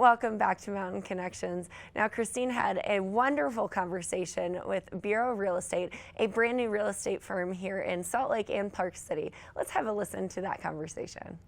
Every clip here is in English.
Welcome back to Mountain Connections. Now, Christine had a wonderful conversation with Bureau Real Estate, a brand new real estate firm here in Salt Lake and Park City. Let's have a listen to that conversation.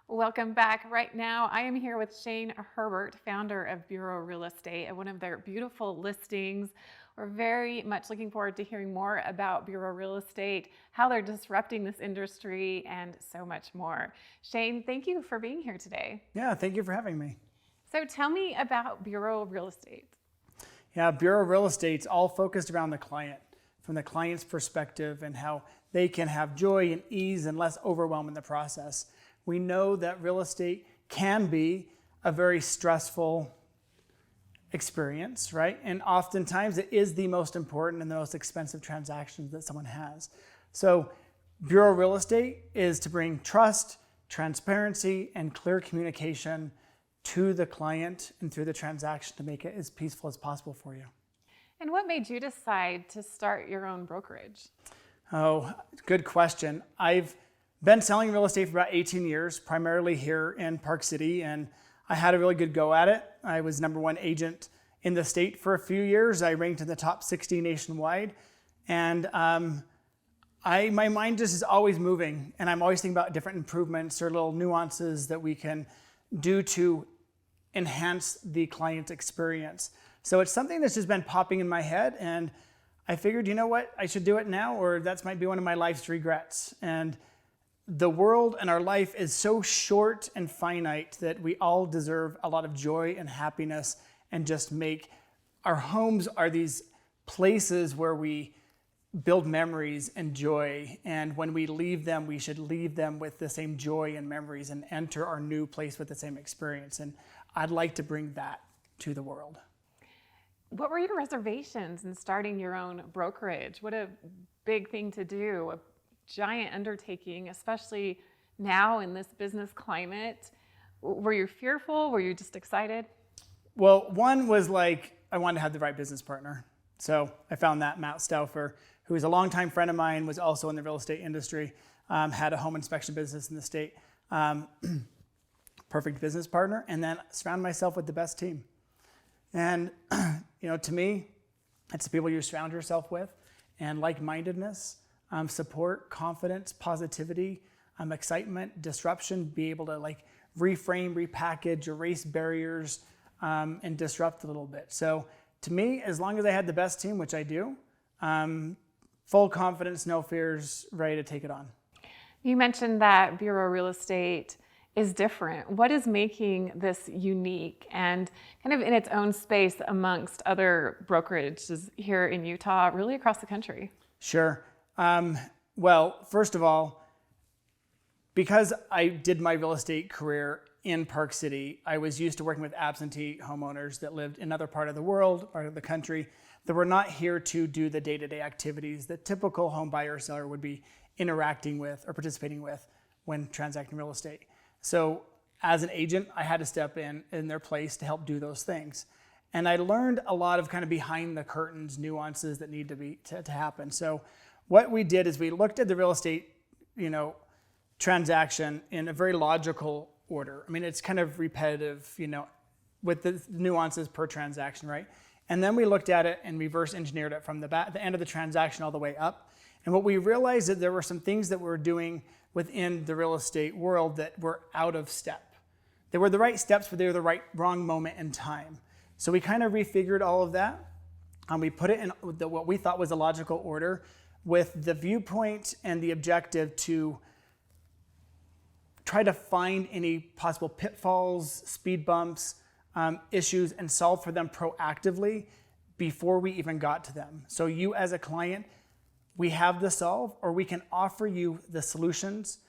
Welcome back. Right now, I am here with Shane Herbert, founder of Bureau Real Estate, and one of their beautiful listings. We're very much looking forward to hearing more about Bureau Real Estate, how they're disrupting this industry, and so much more. Shane, thank you for being here today. Yeah, thank you for having me. So tell me about Bureau Real Estate. Yeah, Bureau Real Estate's all focused around the client, from the client's perspective and how they can have joy and ease and less overwhelm in the process. We know that real estate can be a very stressful experience, right? And oftentimes it is the most important and the most expensive transactions that someone has. So Bureau Real Estate is to bring trust, transparency, and clear communication to the client and through the transaction to make it as peaceful as possible for you. And what made you decide to start your own brokerage? Oh, good question. I've been selling real estate for about 18 years, primarily here in Park City, and I had a really good go at it. I was #1 agent in the state for a few years. I ranked in the top 60 nationwide. And my mind just is always moving, and I'm always thinking about different improvements or little nuances that we can do to enhance the client's experience. So it's something that's just been popping in my head, and I figured, you know what, I should do it now, or that might be one of my life's regrets. And the world and our life is so short and finite that we all deserve a lot of joy and happiness, and just make our homes are these places where we build memories and joy. And when we leave them, we should leave them with the same joy and memories and enter our new place with the same experience. And I'd like to bring that to the world. What were your reservations in starting your own brokerage? What a big thing to do, a giant undertaking, especially now in this business climate. Were you fearful? Were you just excited? Well, one was like, I wanted to have the right business partner. So I found that Matt Stauffer, who is a longtime friend of mine, was also in the real estate industry, had a home inspection business in the state. Perfect business partner. And then surround myself with the best team. And, to me, it's the people you surround yourself with, and like-mindedness, support, confidence, positivity, excitement, disruption, be able to reframe, repackage, erase barriers, and disrupt a little bit. So to me, as long as I had the best team, which I do, full confidence, no fears, ready to take it on. You mentioned that Bureau Real Estate is different. What is making this unique and kind of in its own space amongst other brokerages here in Utah, really across the country? Sure. Well, first of all, because I did my real estate career in Park City, I was used to working with absentee homeowners that lived in another part of the world, part of the country, that were not here to do the day-to-day activities that typical home buyer or seller would be interacting with or participating with when transacting real estate. So as an agent, I had to step in their place to help do those things. And I learned a lot of kind of behind the curtains nuances that need to happen. So what we did is we looked at the real estate, transaction in a very logical order. I mean, it's kind of repetitive, with the nuances per transaction, right? And then we looked at it and reverse engineered it from the end of the transaction all the way up. And what we realized that there were some things that we were doing within the real estate world that were out of step. They were the right steps, but they were the wrong moment in time. So we kind of refigured all of that, and we put it in what we thought was a logical order, with the viewpoint and the objective to try to find any possible pitfalls, speed bumps, issues, and solve for them proactively before we even got to them. So you as a client, we have the solve, or we can offer you the solutions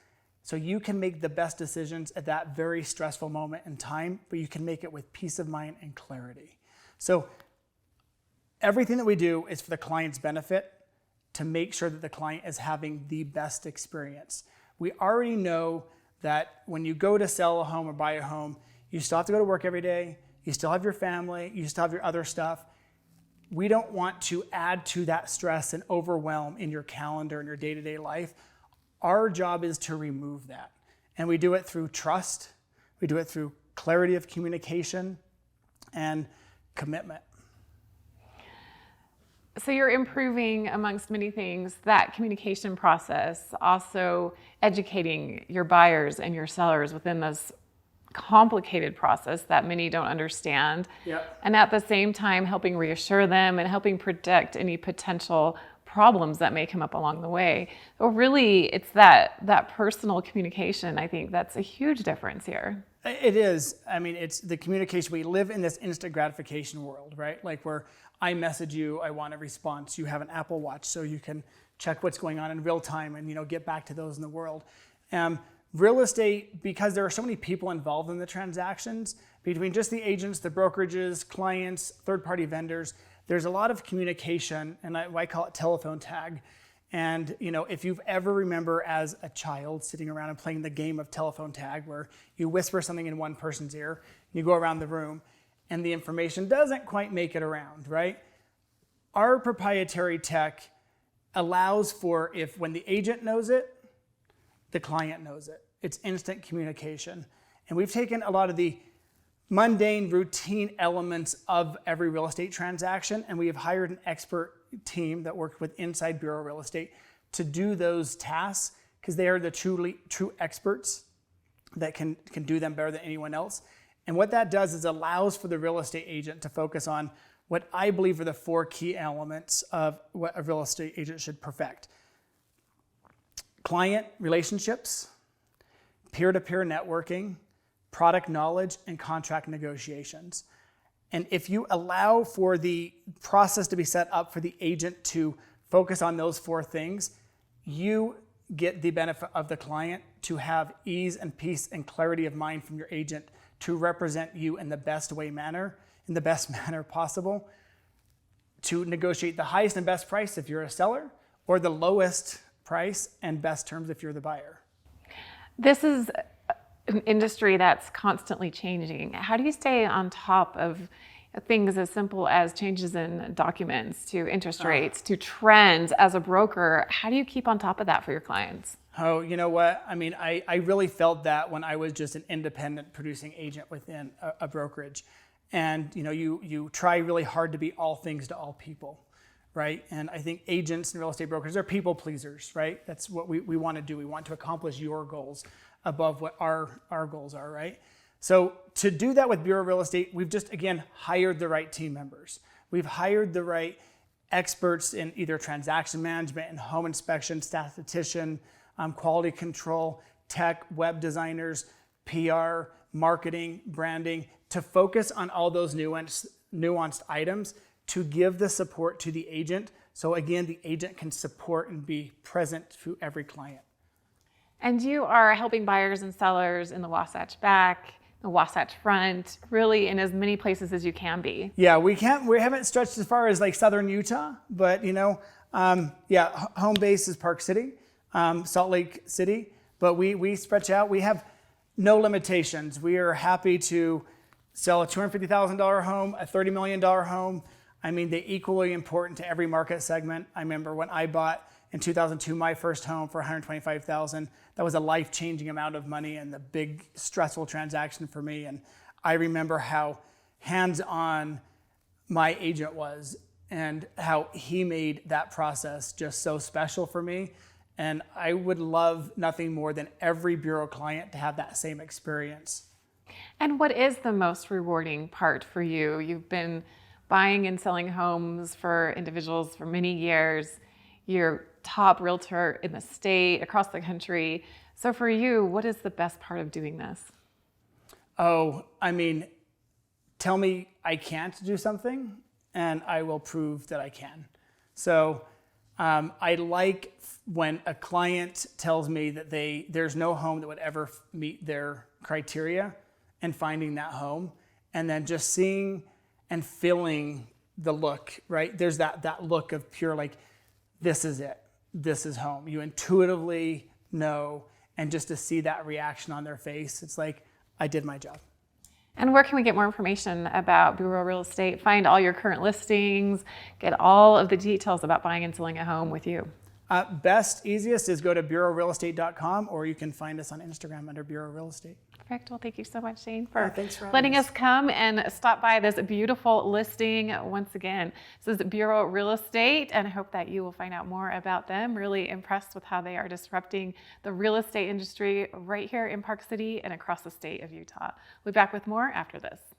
so you can make the best decisions at that very stressful moment in time, but you can make it with peace of mind and clarity. So everything that we do is for the client's benefit, to make sure that the client is having the best experience. We already know that when you go to sell a home or buy a home, you still have to go to work every day, you still have your family, you still have your other stuff. We don't want to add to that stress and overwhelm in your calendar and your day-to-day life. Our job is to remove that. And we do it through trust, we do it through clarity of communication, and commitment. So you're improving, amongst many things, that communication process, also educating your buyers and your sellers within this complicated process that many don't understand. Yep. And at the same time, helping reassure them and helping predict any potential problems that may come up along the way. So really, it's that personal communication, I think, that's a huge difference here. It is. I mean, it's the communication. We live in this instant gratification world, right? Like where I message you, I want a response. You have an Apple Watch, so you can check what's going on in real time and, get back to those in the world. Real estate, because there are so many people involved in the transactions, between just the agents, the brokerages, clients, third-party vendors, there's a lot of communication, and I call it telephone tag. And if you've ever remember as a child sitting around and playing the game of telephone tag, where you whisper something in one person's ear, you go around the room, and the information doesn't quite make it around, right? Our proprietary tech allows for, when the agent knows it, the client knows it. It's instant communication. And we've taken a lot of the mundane, routine elements of every real estate transaction, and we have hired an expert team that worked with inside Bureau Real Estate to do those tasks, because they are the true experts that can do them better than anyone else. And what that does is allows for the real estate agent to focus on what I believe are the 4 key elements of what a real estate agent should perfect. Client relationships, peer-to-peer networking, product knowledge, and contract negotiations. And if you allow for the process to be set up for the agent to focus on those 4 things, you get the benefit of the client to have ease and peace and clarity of mind from your agent to represent you in the best manner possible, to negotiate the highest and best price if you're a seller, or the lowest price and best terms if you're the buyer. This is an industry that's constantly changing. How do you stay on top of things as simple as changes in documents, to interest rates, to trends as a broker? How do you keep on top of that for your clients? Oh, you know what? I mean, I really felt that when I was just an independent producing agent within a brokerage. And you try really hard to be all things to all people, right? And I think agents and real estate brokers are people pleasers, right? That's what we want to do. We want to accomplish your goals above what our goals are, right? So to do that with Bureau Real Estate, we've just, again, hired the right team members. We've hired the right experts in either transaction management and home inspection, statistician, quality control, tech, web designers, PR, marketing, branding, to focus on all those nuanced items to give the support to the agent. So again, the agent can support and be present to every client. And you are helping buyers and sellers in the Wasatch back, the Wasatch front, really in as many places as you can be. Yeah, we haven't stretched as far as like southern Utah, but home base is Park City, Salt Lake City, but we stretch out. We have no limitations. We are happy to sell a $250,000 home, a $30 million home. I mean, they're equally important to every market segment. I remember when I bought in 2002 my first home for $125,000. That was a life-changing amount of money and the big stressful transaction for me. And I remember how hands-on my agent was and how he made that process just so special for me. And I would love nothing more than every Bureau client to have that same experience. And what is the most rewarding part for you? You've been buying and selling homes for individuals for many years. You're top realtor in the state, across the country. So for you, what is the best part of doing this? Oh, I mean, tell me I can't do something and I will prove that I can. So I like when a client tells me that there's no home that would ever meet their criteria, and finding that home, and then just seeing and feeling the look, right? There's that look of pure, like, this is it. This is home. You intuitively know, and just to see that reaction on their face, it's like, I did my job. And where can we get more information about Bureau Real Estate? Find all your current listings, get all of the details about buying and selling a home with you. Easiest is go to bureaurealestate.com, or you can find us on Instagram under Bureau Real Estate. Perfect. Well, thank you so much, Shane, for thanks for having letting us. us come and stop by this beautiful listing once again. This is Bureau Real Estate, and I hope that you will find out more about them. Really impressed with how they are disrupting the real estate industry right here in Park City and across the state of Utah. We'll be back with more after this.